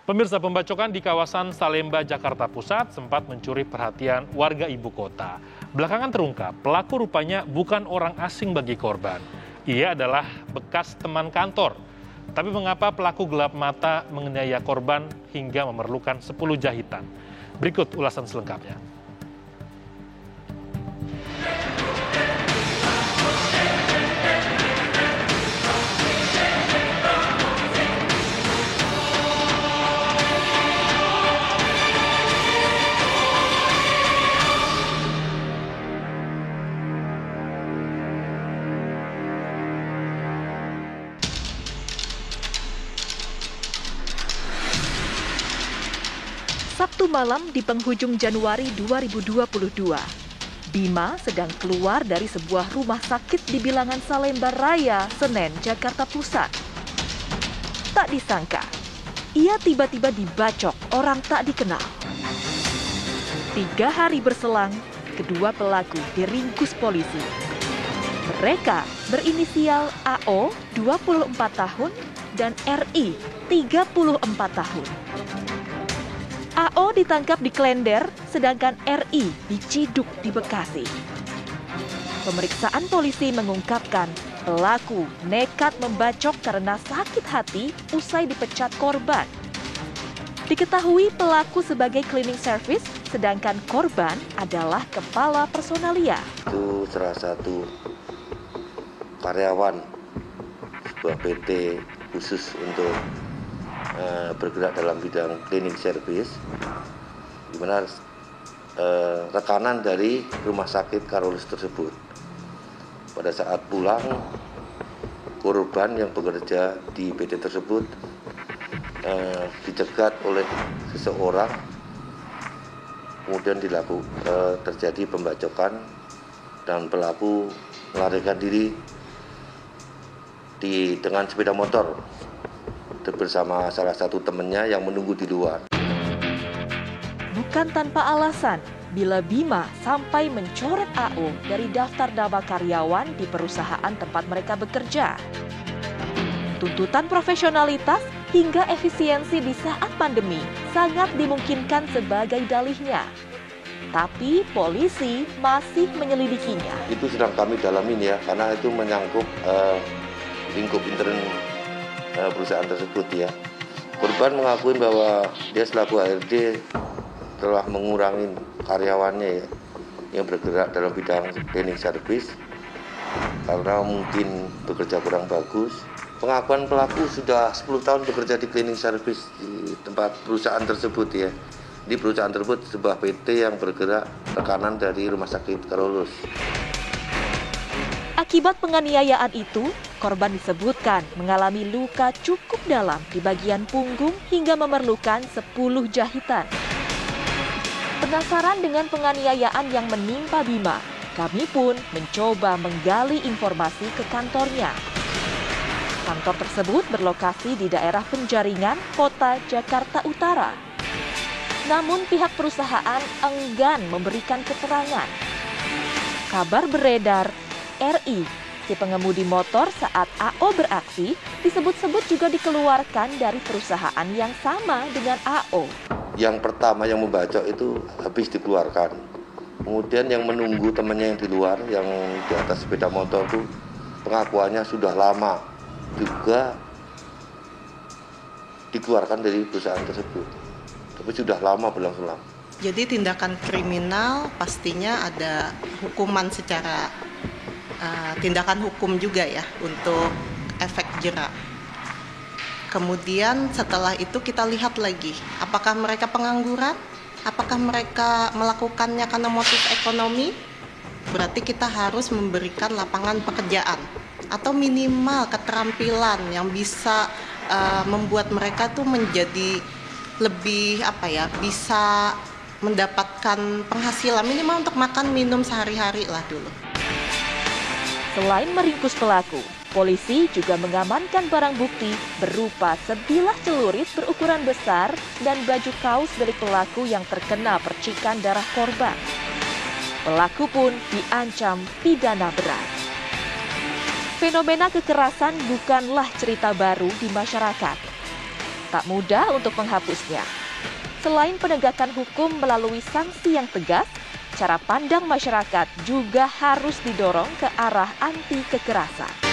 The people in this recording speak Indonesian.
Pemirsa, pembacokan di kawasan Salemba, Jakarta Pusat sempat mencuri perhatian warga ibu kota. Belakangan terungkap, pelaku rupanya bukan orang asing bagi korban. Ia adalah bekas teman kantor. Tapi mengapa pelaku gelap mata menganiaya korban hingga memerlukan 10 jahitan? Berikut ulasan selengkapnya. Sabtu malam di penghujung Januari 2022, Bima sedang keluar dari sebuah rumah sakit di bilangan Salemba Raya, Senen, Jakarta Pusat. Tak disangka, ia tiba-tiba dibacok orang tak dikenal. 3 hari berselang, kedua pelaku diringkus polisi. Mereka berinisial AO, 24 tahun, dan RI, 34 tahun. AO ditangkap di Klender, sedangkan RI diciduk di Bekasi. Pemeriksaan polisi mengungkapkan pelaku nekat membacok karena sakit hati usai dipecat korban. Diketahui pelaku sebagai cleaning service, sedangkan korban adalah kepala personalia. Itu salah satu karyawan sebuah PT khusus untuk bergerak dalam bidang cleaning service, di mana rekanan dari rumah sakit Karolus tersebut. Pada saat pulang, korban yang bekerja di PT tersebut dicegat oleh seseorang, kemudian terjadi pembacokan dan pelaku melarikan diri dengan sepeda motor bersama salah satu temannya yang menunggu di luar. Bukan tanpa alasan, bila Bima sampai mencoret AO dari daftar nama karyawan di perusahaan tempat mereka bekerja. Tuntutan profesionalitas hingga efisiensi di saat pandemi sangat dimungkinkan sebagai dalihnya. Tapi polisi masih menyelidikinya. Itu sedang kami dalamin ya, karena itu menyangkut lingkup intern perusahaan tersebut ya. Korban mengakui bahwa dia selaku HRD telah mengurangi karyawannya ya, yang bergerak dalam bidang cleaning service karena mungkin bekerja kurang bagus. Pengakuan pelaku sudah 10 tahun bekerja di cleaning service di tempat perusahaan tersebut ya. Di perusahaan tersebut sebuah PT yang bergerak rekanan dari rumah sakit Karolus. Akibat penganiayaan itu, korban disebutkan mengalami luka cukup dalam di bagian punggung hingga memerlukan 10 jahitan. Penasaran dengan penganiayaan yang menimpa Bima, kami pun mencoba menggali informasi ke kantornya. Kantor tersebut berlokasi di daerah Penjaringan, Kota Jakarta Utara. Namun pihak perusahaan enggan memberikan keterangan. Kabar beredar, RI, si pengemudi motor saat AO beraksi, disebut-sebut juga dikeluarkan dari perusahaan yang sama dengan AO. Yang pertama yang membacok itu habis dikeluarkan. Kemudian yang menunggu temannya yang di luar, yang di atas sepeda motor itu pengakuannya sudah lama juga dikeluarkan dari perusahaan tersebut. Tapi sudah lama berlangsung lama. Jadi tindakan kriminal pastinya ada hukuman secara tindakan hukum juga ya untuk efek jerak. Kemudian setelah itu kita lihat lagi, apakah mereka pengangguran, apakah mereka melakukannya karena motif ekonomi, berarti kita harus memberikan lapangan pekerjaan atau minimal keterampilan yang bisa membuat mereka tuh menjadi lebih bisa mendapatkan penghasilan minimal untuk makan minum sehari-hari lah dulu. Selain meringkus pelaku, polisi juga mengamankan barang bukti berupa sebilah celurit berukuran besar dan baju kaos dari pelaku yang terkena percikan darah korban. Pelaku pun diancam pidana berat. Fenomena kekerasan bukanlah cerita baru di masyarakat. tak mudah untuk menghapusnya. Selain penegakan hukum melalui sanksi yang tegas, cara pandang masyarakat juga harus didorong ke arah anti kekerasan.